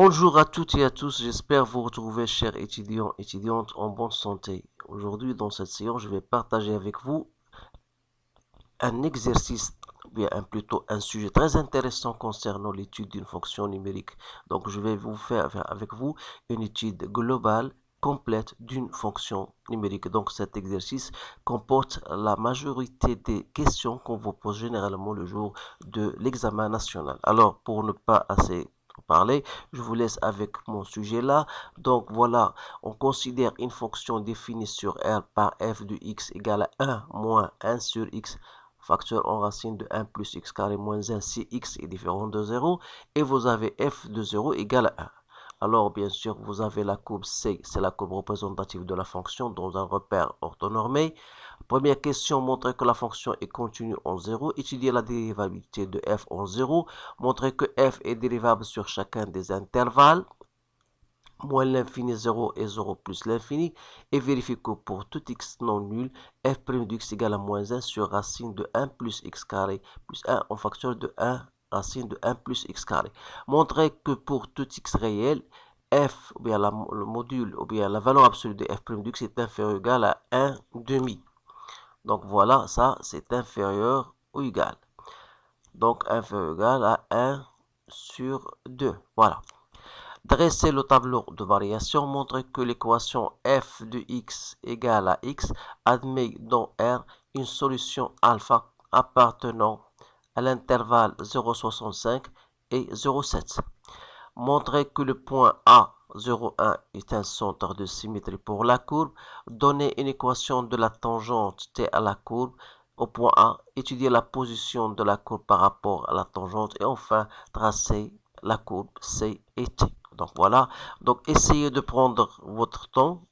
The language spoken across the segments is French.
Bonjour à toutes et à tous, j'espère vous retrouver, chers étudiants et étudiantes, en bonne santé. Aujourd'hui, dans cette séance, je vais partager avec vous un exercice, plutôt un sujet très intéressant concernant l'étude d'une fonction numérique. Donc, je vais vous faire avec vous une étude globale complète d'une fonction numérique. Donc, cet exercice comporte la majorité des questions qu'on vous pose généralement le jour de l'examen national. Alors, pour ne pas assez parler, je vous laisse avec mon sujet là. Donc, voilà, on considère une fonction définie sur R par f de x égale à 1 moins 1 sur x facteur en racine de 1 plus x carré moins 1 si x est différent de 0 et vous avez f de 0 égale à 1. Alors bien sûr vous avez la courbe C, c'est la courbe représentative de la fonction dans un repère orthonormé. Première question, montrer que la fonction est continue en 0. Étudier la dérivabilité de f en 0. Montrer que f est dérivable sur chacun des intervalles moins l'infini 0 et 0 plus l'infini, et vérifier que pour tout x non nul, f' de x égale à moins 1 sur racine de 1 plus x carré plus 1 en facteur de 1 racine de 1 plus x carré. Montrer que pour tout x réel, f, ou bien le module, ou bien la valeur absolue de f' de x est inférieure ou égale à 1 demi. Donc voilà, ça c'est inférieur ou égal. Donc inférieur ou égal à 1 sur 2. Voilà. Dresser le tableau de variation montre que l'équation f de x égale à x admet dans R une solution alpha appartenant à l'intervalle 0,65 et 0,7. Montrer que le point A 0,1 est un centre de symétrie pour la courbe. Donner une équation de la tangente T à la courbe au point A. Étudier la position de la courbe par rapport à la tangente. Et enfin, tracer la courbe C et T. Donc voilà, donc essayez de prendre votre temps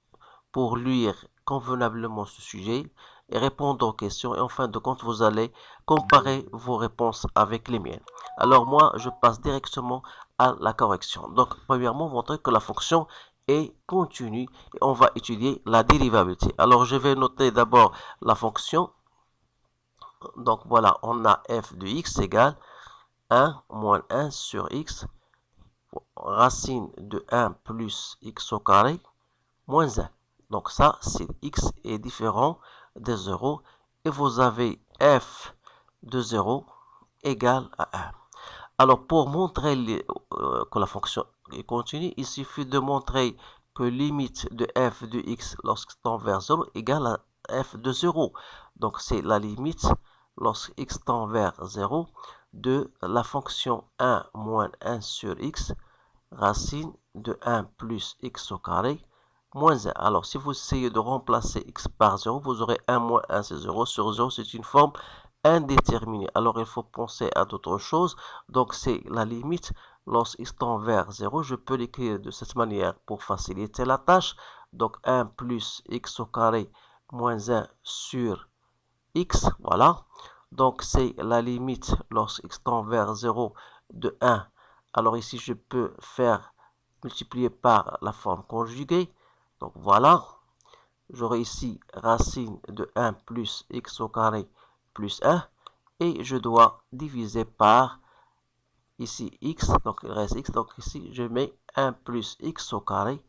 pour lire convenablement ce sujet et répondre aux questions. Et en fin de compte, vous allez comparer vos réponses avec les miennes. Alors moi, je passe directement à la correction. Donc premièrement, montrer que la fonction est continue et on va étudier la dérivabilité. Alors je vais noter d'abord la fonction. Donc voilà, on a f de x égale 1 moins 1 sur x racine de 1 plus x au carré moins 1. Donc ça, c'est x est différent de 0. Et vous avez f de 0 égale à 1. Alors, pour montrer que la fonction est continue, il suffit de montrer que limite de f de x lorsque tend vers 0 égale à f de 0. Donc, c'est la limite lorsque x tend vers 0 de la fonction 1 moins 1 sur x racine de 1 plus x au carré moins 1. Alors, si vous essayez de remplacer x par 0, vous aurez 1 moins 1, c'est 0. Sur 0, c'est une forme indéterminée. Alors, il faut penser à d'autres choses. Donc, c'est la limite. Lorsqu'il tend vers 0, je peux l'écrire de cette manière pour faciliter la tâche. Donc, 1 plus x au carré moins 1 sur x. Voilà. Donc, c'est la limite lorsqu'il tend vers 0 de 1. Alors ici, je peux faire multiplier par la forme conjuguée. Donc voilà, j'aurai ici racine de 1 plus x au carré plus 1. Et je dois diviser par ici x, donc il reste x. Donc ici, je mets 1 plus x au carré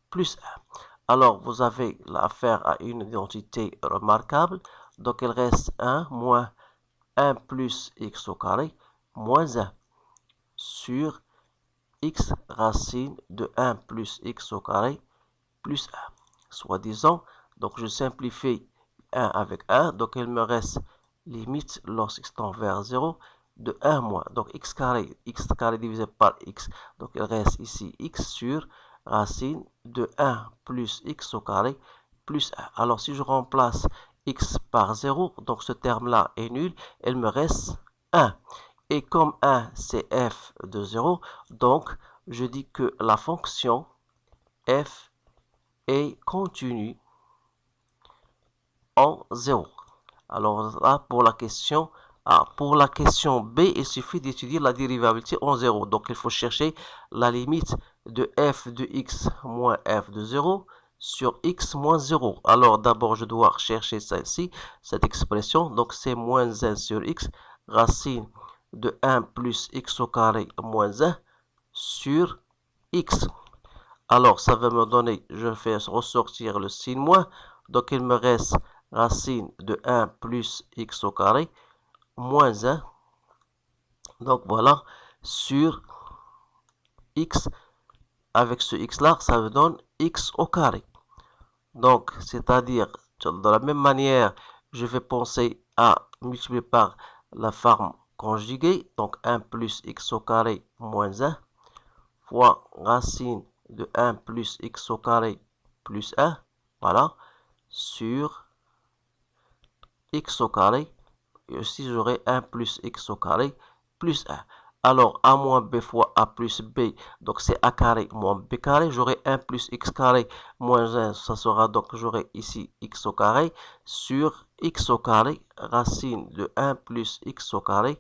plus 1. Alors, vous avez affaire à une identité remarquable. Donc, il reste 1 moins 1 plus x au carré moins 1 sur x racine de 1 plus x au carré plus 1. Soi-disant, donc je simplifie 1 avec 1, donc il me reste limite lorsqu'x tend vers 0 de 1 moins. Donc x carré divisé par x, donc il reste ici x sur racine de 1 plus x au carré plus 1. Alors si je remplace x par 0, donc ce terme-là est nul, il me reste 1. Et comme 1, c'est f de 0, donc je dis que la fonction f est continue en 0. Alors là, pour la question B, il suffit d'étudier la dérivabilité en 0. Donc il faut chercher la limite de f de x moins f de 0 sur x moins 0. Alors d'abord, je dois chercher celle-ci, cette expression. Donc c'est moins 1 sur x, racine de 1 plus x au carré moins 1 sur x. Alors, ça va me donner, je fais ressortir le signe moins, donc il me reste racine de 1 plus x au carré, moins 1. Donc voilà, sur x, avec ce x-là, ça me donne x au carré. Donc, c'est-à-dire, de la même manière, je vais penser à multiplier par la forme conjuguée, donc 1 plus x au carré moins 1, fois racine de 1 plus x au carré plus 1, voilà, sur x au carré, et aussi j'aurai 1 plus x au carré plus 1. Alors, a moins b fois a plus b, donc c'est a carré moins b carré, j'aurai 1 plus x carré moins 1, ça sera donc, j'aurai ici x au carré, sur x au carré, racine de 1 plus x au carré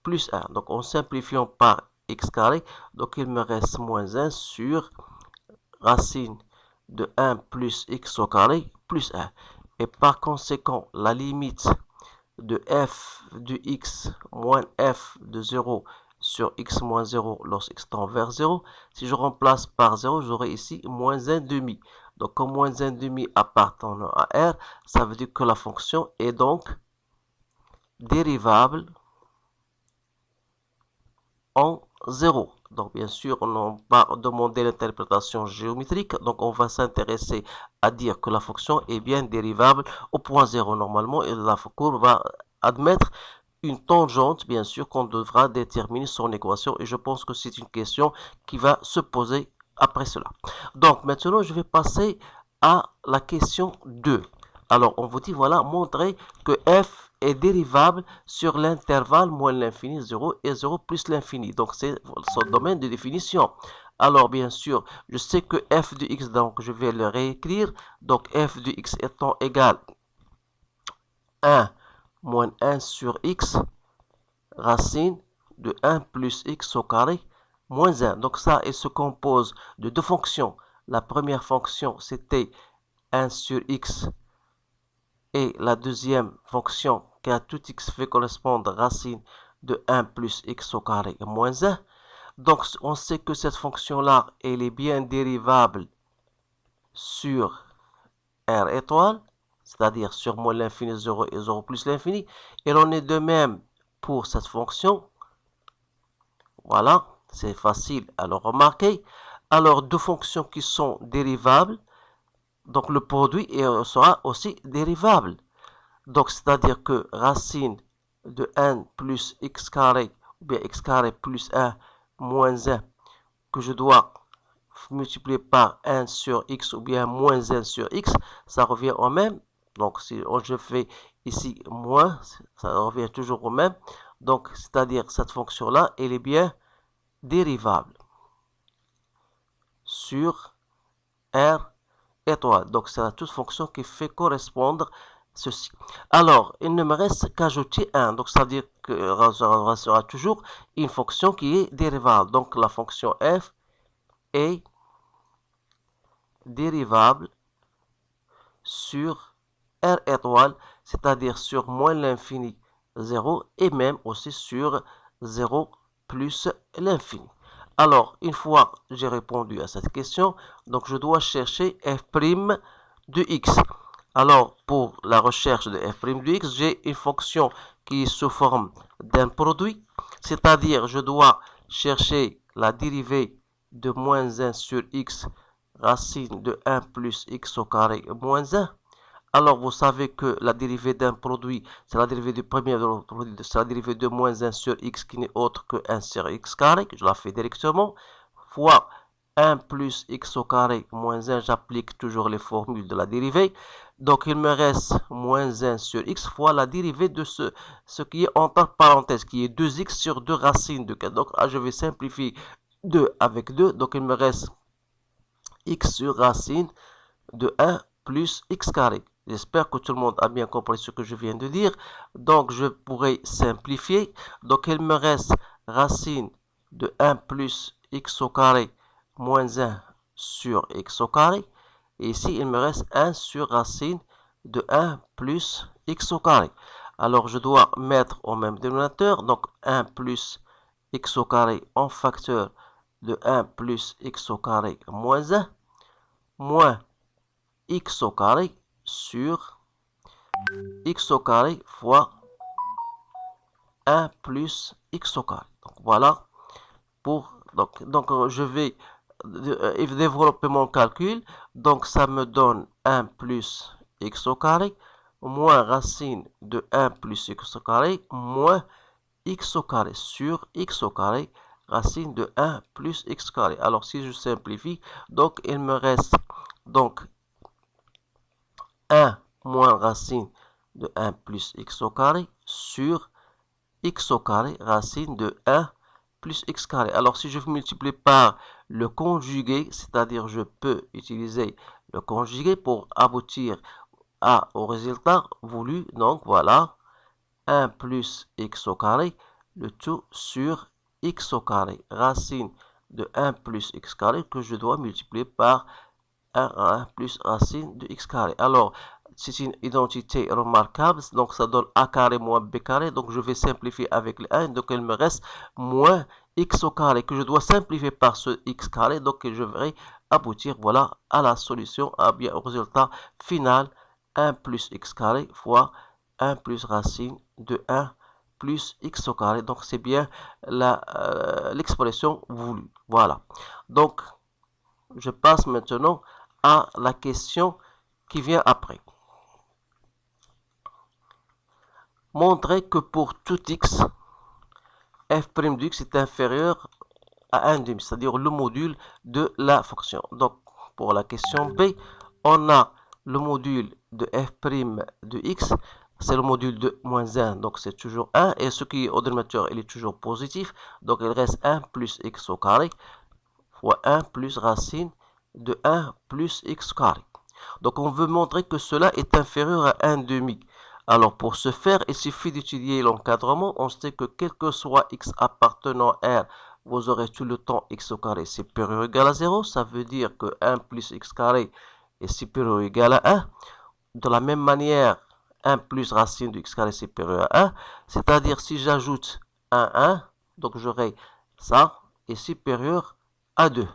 plus 1. Donc, en simplifiant par x carré, donc il me reste moins 1 sur racine de 1 plus x au carré plus 1. Et par conséquent, la limite de f de x moins f de 0 sur x moins 0 lorsque tend vers 0, si je remplace par 0, j'aurai ici moins 1 demi. Donc, comme moins 1 demi appartenant à R, ça veut dire que la fonction est donc dérivable en 0. Donc, bien sûr, on va demander l'interprétation géométrique. Donc, on va s'intéresser à dire que la fonction est bien dérivable au point 0 normalement. Et la courbe va admettre une tangente, bien sûr, qu'on devra déterminer son équation. Et je pense que c'est une question qui va se poser après cela. Donc, maintenant, je vais passer à la question 2. Alors, on vous dit, voilà, montrer que f est dérivable sur l'intervalle moins l'infini 0 et 0 plus l'infini. Donc, c'est son domaine de définition. Alors, bien sûr, je sais que f de x, donc je vais le réécrire. Donc, f de x étant égal à 1 moins 1 sur x, racine de 1 plus x au carré, moins 1. Donc, ça, il se compose de deux fonctions. La première fonction, c'était 1 sur x. Et la deuxième fonction qui à tout x fait correspondre racine de 1 plus x au carré moins 1. Donc, on sait que cette fonction-là, elle est bien dérivable sur R étoile, c'est-à-dire sur moins l'infini 0 et 0 plus l'infini. Et l'on est de même pour cette fonction. Voilà, c'est facile à le remarquer. Alors, deux fonctions qui sont dérivables, donc le produit sera aussi dérivable. Donc, c'est-à-dire que racine de 1 plus x carré, ou bien x carré plus 1 moins 1, que je dois multiplier par 1 sur x, ou bien moins 1 sur x, ça revient au même. Donc, si je fais ici moins, ça revient toujours au même. Donc, c'est-à-dire cette fonction-là, elle est bien dérivable sur R étoile. Donc, c'est la toute fonction qui fait correspondre ceci. Alors, il ne me reste qu'ajouter 1. Donc, ça veut dire que restera toujours une fonction qui est dérivable. Donc, la fonction f est dérivable sur R étoile, c'est-à-dire sur moins l'infini 0 et même aussi sur 0 plus l'infini. Alors, une fois j'ai répondu à cette question, donc je dois chercher f' de x. Alors, pour la recherche de f' de x, j'ai une fonction qui est sous forme d'un produit, c'est-à-dire je dois chercher la dérivée de moins 1 sur x, racine de 1 plus x au carré moins 1. Alors, vous savez que la dérivée d'un produit, c'est la dérivée du premier de l'autre produit, c'est la dérivée de moins 1 sur x qui n'est autre que 1 sur x carré, que je la fais directement, fois 1 plus x au carré moins 1, j'applique toujours les formules de la dérivée. Donc, il me reste moins 1 sur x fois la dérivée de ce qui est entre parenthèses, qui est 2x sur 2 racines de 4. Donc, là, je vais simplifier 2 avec 2. Donc, il me reste x sur racine de 1 plus x carré. J'espère que tout le monde a bien compris ce que je viens de dire. Donc, je pourrais simplifier. Donc, il me reste racine de 1 plus x au carré moins 1 sur x au carré. Et ici, il me reste 1 sur racine de 1 plus x au carré. Alors, je dois mettre au même dénominateur. Donc, 1 plus x au carré en facteur de 1 plus x au carré moins 1 moins x au carré sur x au carré fois 1 plus x au carré. Donc voilà pour donc je vais développer mon calcul. Donc ça me donne 1 plus x au carré moins racine de 1 plus x au carré moins x au carré sur x au carré racine de 1 plus x carré. Alors si je simplifie, donc il me reste donc 1 moins racine de 1 plus x au carré sur x au carré racine de 1 plus x carré. Alors si je multiplie par le conjugué, c'est-à-dire je peux utiliser le conjugué pour aboutir au résultat voulu. Donc voilà, 1 plus x au carré, le tout sur x au carré racine de 1 plus x carré que je dois multiplier par 1 plus racine de x carré. Alors, c'est une identité remarquable, donc ça donne a carré moins b carré, donc je vais simplifier avec le 1, donc il me reste moins x au carré, que je dois simplifier par ce x carré, donc je vais aboutir, voilà, à la solution, bien au résultat final, 1 plus x carré fois 1 plus racine de 1 plus x au carré, donc c'est bien l'expression voulue, voilà. Donc, je passe maintenant à la question qui vient après. Montrer que pour tout x, f' de x est inférieur à 1 demi, c'est-à-dire le module de la fonction. Donc, pour la question B, on a le module de f' de x, c'est le module de moins 1, donc c'est toujours 1, et ce qui est au dénominateur, il est toujours positif, donc il reste 1 plus x au carré, fois 1 plus racine de 1 plus x carré. Donc on veut montrer que cela est inférieur à 1 demi. Alors pour ce faire, il suffit d'étudier l'encadrement. On sait que quel que soit x appartenant à R, vous aurez tout le temps x au carré supérieur ou égal à 0. Ça veut dire que 1 plus x carré est supérieur ou égal à 1. De la même manière, 1 plus racine de x carré supérieur à 1. C'est-à-dire si j'ajoute 1, donc j'aurai ça est supérieur à 2.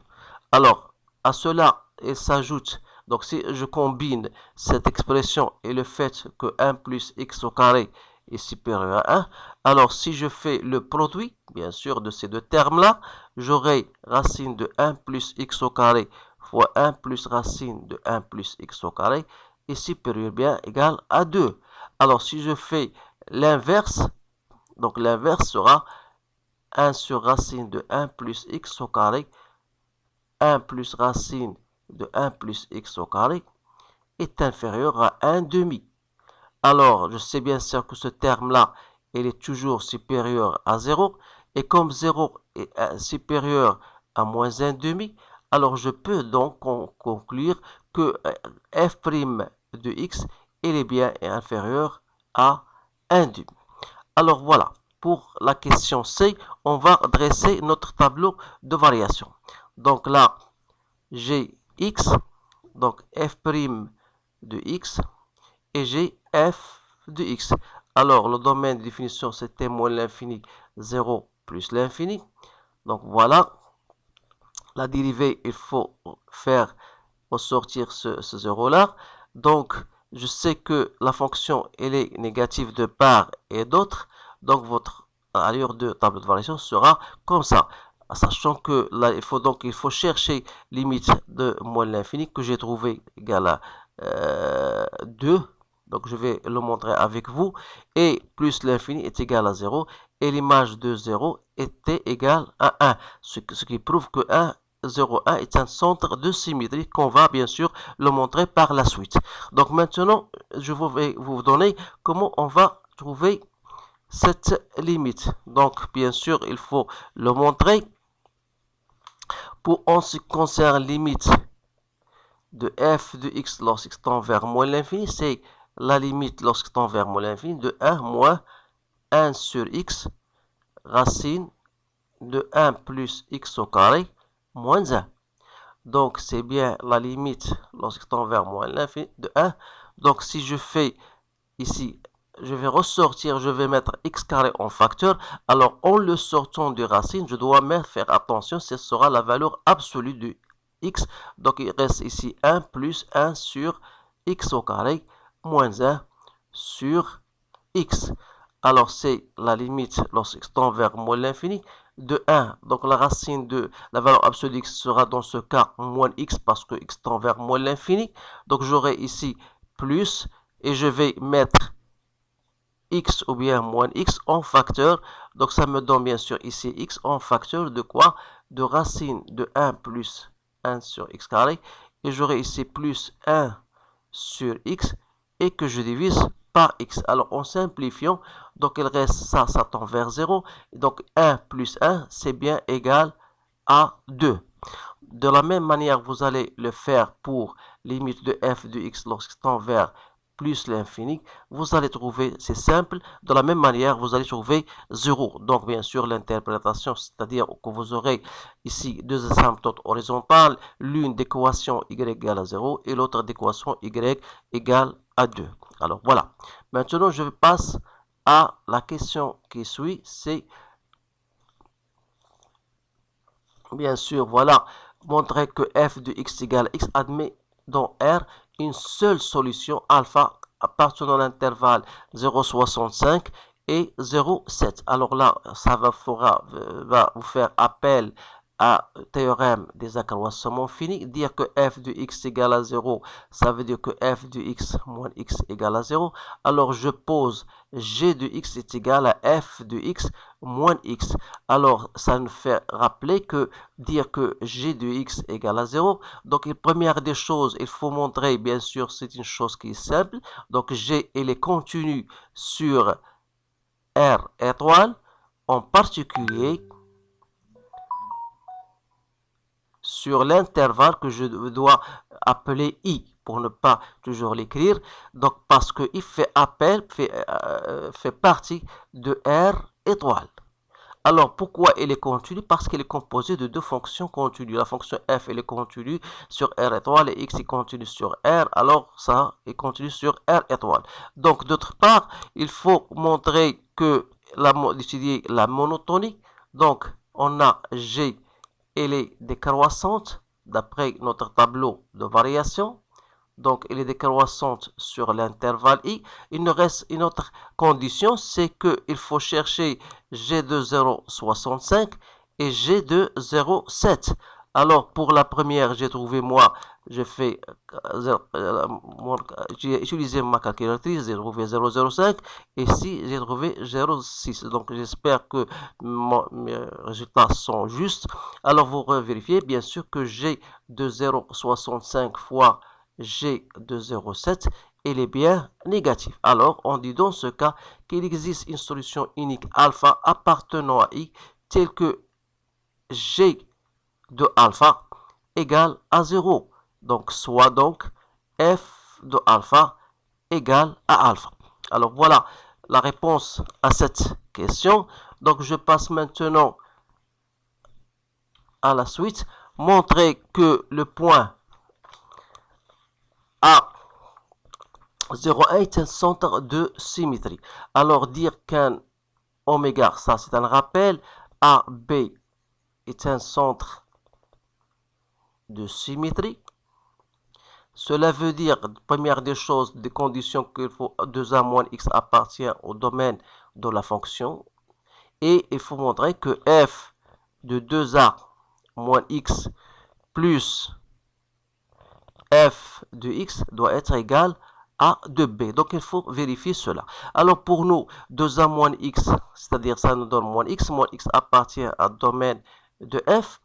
Alors, à cela, il s'ajoute, donc si je combine cette expression et le fait que 1 plus x au carré est supérieur à 1, alors si je fais le produit, bien sûr, de ces deux termes-là, j'aurai racine de 1 plus x au carré fois 1 plus racine de 1 plus x au carré est supérieur bien égal à 2. Alors si je fais l'inverse, donc l'inverse sera 1 sur racine de 1 plus x au carré 1 plus racine de 1 plus x au carré est inférieur à 1 demi. Alors, je sais bien sûr que ce terme-là, il est toujours supérieur à 0. Et comme 0 est supérieur à moins 1 demi, alors je peux donc conclure que f' de x, il est bien inférieur à 1 demi. Alors voilà, pour la question C, on va dresser notre tableau de variation. Donc là, j'ai x, donc f' de x, et j'ai f de x. Alors, le domaine de définition, c'était moins l'infini, 0 plus l'infini. Donc voilà, la dérivée, il faut faire ressortir ce 0-là. Donc, je sais que la fonction, elle est négative de part et d'autre. Donc, votre allure de tableau de variation sera comme ça. Sachant que là, il faut chercher limite de moins l'infini que j'ai trouvé égale à 2. Donc, je vais le montrer avec vous. Et plus l'infini est égal à 0. Et l'image de 0 était égale à 1. Ce qui prouve que 1, 0, 1 est un centre de symétrie qu'on va bien sûr le montrer par la suite. Donc maintenant, je vais vous donner comment on va trouver cette limite. Donc bien sûr, il faut le montrer. Pour en ce qui concerne limite de f de x lorsqu'il tend vers moins l'infini, c'est la limite lorsqu'il tend vers moins l'infini de 1 moins 1 sur x racine de 1 plus x au carré moins 1. Donc, c'est bien la limite lorsqu'il tend vers moins l'infini de 1. Donc, si je fais ici je vais ressortir, je vais mettre x carré en facteur. Alors, en le sortant de racine, je dois même faire attention, ce sera la valeur absolue de x. Donc, il reste ici 1 plus 1 sur x au carré moins 1 sur x. Alors, c'est la limite lorsqu'x tend vers moins l'infini de 1. Donc, la racine de la valeur absolue de x sera dans ce cas moins x parce que x tend vers moins l'infini. Donc, j'aurai ici plus et je vais mettre x ou bien moins x en facteur. Donc, ça me donne bien sûr ici x en facteur de quoi? De racine de 1 plus 1 sur x carré. Et j'aurai ici plus 1 sur x et que je divise par x. Alors, en simplifiant, donc il reste ça tend vers 0. Donc, 1 plus 1, c'est bien égal à 2. De la même manière, vous allez le faire pour limite de f de x lorsqu'il tend vers plus l'infini. Vous allez trouver, c'est simple, de la même manière, vous allez trouver 0. Donc, bien sûr, l'interprétation, c'est-à-dire que vous aurez ici deux asymptotes horizontales, l'une d'équation y égale à 0 et l'autre d'équation y égale à 2. Alors, voilà. Maintenant, je passe à la question qui suit, c'est bien sûr, voilà, montrer que f de x égale x admet dans R une seule solution alpha appartenant à l'intervalle 0,65 et 0,7. Alors là, ça va vous faire appel à théorème des accroissements finis, dire que f de x égale à 0, ça veut dire que f de x moins x égale à 0. Alors je pose g de x est égal à f de x moins x. Alors ça nous fait rappeler que dire que g de x égale à 0, donc première des choses, il faut montrer, bien sûr, c'est une chose qui est simple, donc g il est continu sur R étoile, en particulier sur l'intervalle que je dois appeler I pour ne pas toujours l'écrire. Donc, parce qu'il fait appel, fait partie de R étoile. Alors, pourquoi il est continu? Parce qu'il est composé de deux fonctions continues. La fonction f, elle est continue sur R étoile et x est continu sur R. Alors, ça est continu sur R étoile. Donc, d'autre part, il faut montrer que d'étudier la monotonie. Donc, on a G, elle est décroissante d'après notre tableau de variation. Donc, elle est décroissante sur l'intervalle I. Il nous reste une autre condition, c'est qu'il faut chercher G de 0,65 et G de 0,7. Alors, pour la première, j'ai trouvé moi, j'ai utilisé ma calculatrice, j'ai trouvé 0,05. Et ici, j'ai trouvé 0,6. Donc, j'espère que mes résultats sont justes. Alors, vous vérifiez, bien sûr, que G de 0,65 fois G de 0,7, il est bien négatif. Alors, on dit dans ce cas qu'il existe une solution unique alpha appartenant à I telle que G de alpha égale à 0. Donc, soit donc F de alpha égale à alpha. Alors, voilà la réponse à cette question. Donc, je passe maintenant à la suite. Montrer que le point A01 est un centre de symétrie. Alors dire qu'un oméga, ça c'est un rappel, AB est un centre de symétrie. Cela veut dire, première des choses, des conditions qu'il faut 2a moins x appartient au domaine de la fonction. Et il faut montrer que f de 2a moins x plus f de x doit être égal à 2b. Donc, il faut vérifier cela. Alors, pour nous, 2a moins x, c'est-à-dire ça nous donne moins x appartient à domaine de f.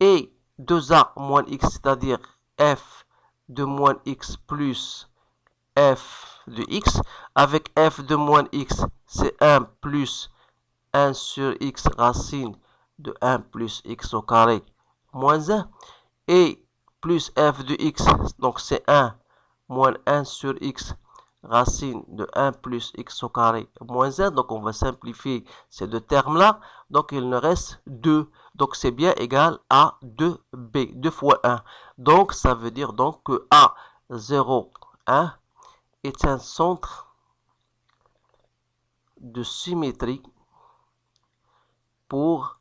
Et 2a moins x, c'est-à-dire f de moins x plus f de x. Avec f de moins x, c'est 1 plus 1 sur x racine de 1 plus x au carré moins 1. Et plus f de x, donc c'est 1 moins 1 sur x racine de 1 plus x au carré moins 1. Donc on va simplifier ces deux termes-là. Donc il nous reste 2. Donc c'est bien égal à 2b, 2 fois 1. Donc ça veut dire donc que A01 est un centre de symétrie pour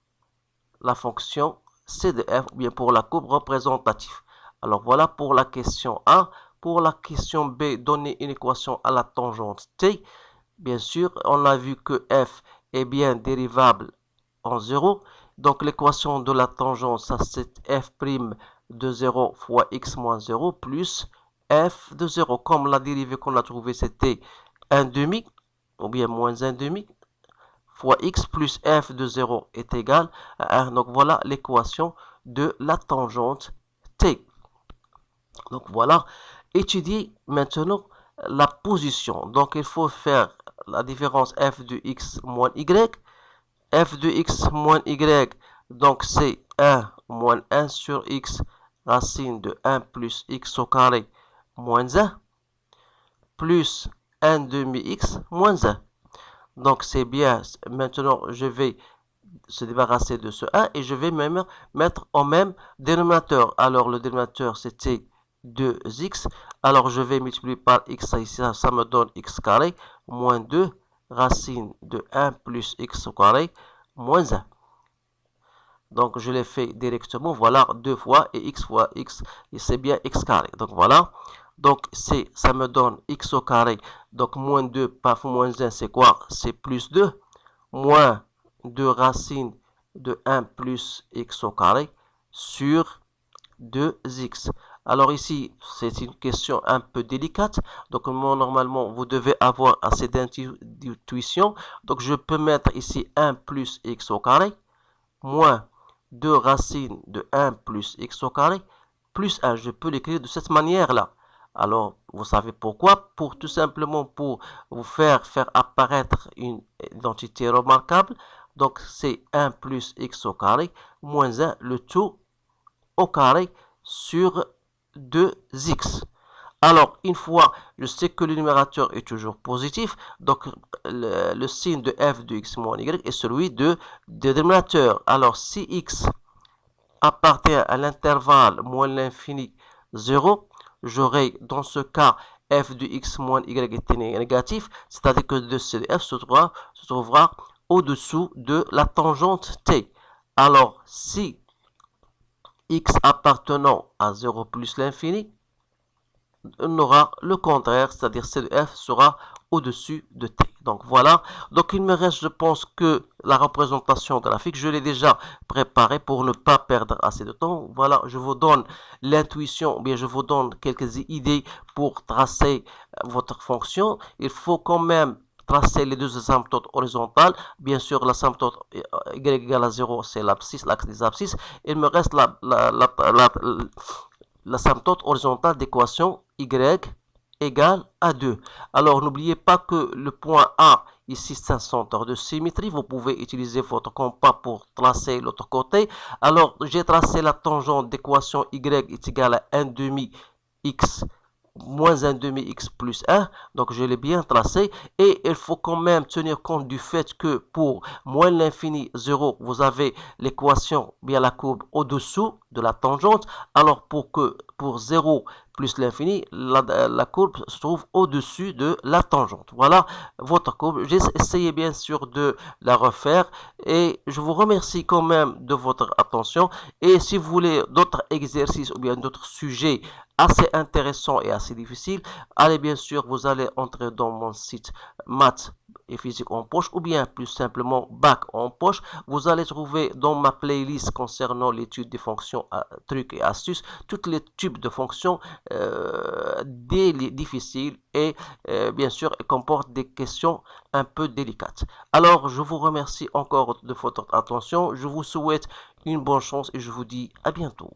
la fonction c de f, ou bien pour la courbe représentative. Alors voilà pour la question A. Pour la question B, donner une équation à la tangente t. Bien sûr, on a vu que f est bien dérivable en 0. Donc l'équation de la tangente, ça c'est f' de 0 fois x moins 0 plus f de 0. Comme la dérivée qu'on a trouvée, c'était 1 demi, ou bien moins 1 demi, fois x plus f de 0 est égal à 1. Donc voilà l'équation de la tangente t. Donc voilà, étudier maintenant la position. Donc il faut faire la différence f de x moins y. F de x moins y, donc c'est 1 moins 1 sur x racine de 1 plus x au carré moins 1 plus 1 demi x moins 1. Donc c'est bien, maintenant je vais se débarrasser de ce 1 et je vais même mettre au même dénominateur. Alors le dénominateur c'était 2x, alors je vais multiplier par x ici, ça me donne x carré moins 2 racine de 1 plus x au carré moins 1. Donc je l'ai fait directement, voilà 2 fois et x, et c'est bien x carré. Donc voilà, donc ça me donne x au carré, donc moins 2 par moins 1 c'est quoi? C'est plus 2, moins 2 racine de 1 plus x au carré sur 2x. Alors ici, c'est une question un peu délicate. Donc normalement, vous devez avoir assez d'intuition. Donc je peux mettre ici 1 plus x au carré, moins 2 racines de 1 plus x au carré, plus 1. Je peux l'écrire de cette manière-là. Alors, vous savez pourquoi? Pour tout simplement pour vous faire apparaître une identité remarquable. Donc, c'est 1 plus x au carré, moins 1, le tout au carré sur 2x. Alors, une fois, je sais que le numérateur est toujours positif, donc le signe de f de x moins y est celui de dénominateur. Alors, si x appartient à l'intervalle moins l'infini 0, j'aurai dans ce cas f de x moins y est négatif, c'est-à-dire que de c de f se trouvera au-dessous de la tangente t. Alors, si x appartenant à 0 plus l'infini, on aura le contraire, c'est-à-dire c de f sera au-dessus de t. Donc voilà, donc il me reste, je pense que la représentation graphique, je l'ai déjà préparée pour ne pas perdre assez de temps. Voilà, je vous donne l'intuition, bien je vous donne quelques idées pour tracer votre fonction. Il faut quand même tracer les deux asymptotes horizontales. Bien sûr, l'asymptote y égale à 0, c'est l'abscisse, l'axe des abscisses. Il me reste l'asymptote horizontale d'équation y égale à 2. Alors, n'oubliez pas que le point A, ici, c'est un centre de symétrie. Vous pouvez utiliser votre compas pour tracer l'autre côté. Alors, j'ai tracé la tangente d'équation y est égale à 1 demi x moins 1 demi x plus 1, donc je l'ai bien tracé, et il faut quand même tenir compte du fait que pour moins l'infini 0, vous avez l'équation, bien la courbe au-dessous de la tangente, alors pour 0 plus l'infini, la courbe se trouve au-dessus de la tangente. Voilà votre courbe. J'ai essayé bien sûr de la refaire, et je vous remercie quand même de votre attention, et si vous voulez d'autres exercices ou bien d'autres sujets assez intéressant et assez difficile, allez bien sûr, vous allez entrer dans mon site maths et physique en poche ou bien plus simplement bac en poche. Vous allez trouver dans ma playlist concernant l'étude des fonctions, trucs et astuces, tous les types de fonctions difficiles et bien sûr comportent des questions un peu délicates. Alors, je vous remercie encore de votre attention. Je vous souhaite une bonne chance et je vous dis à bientôt.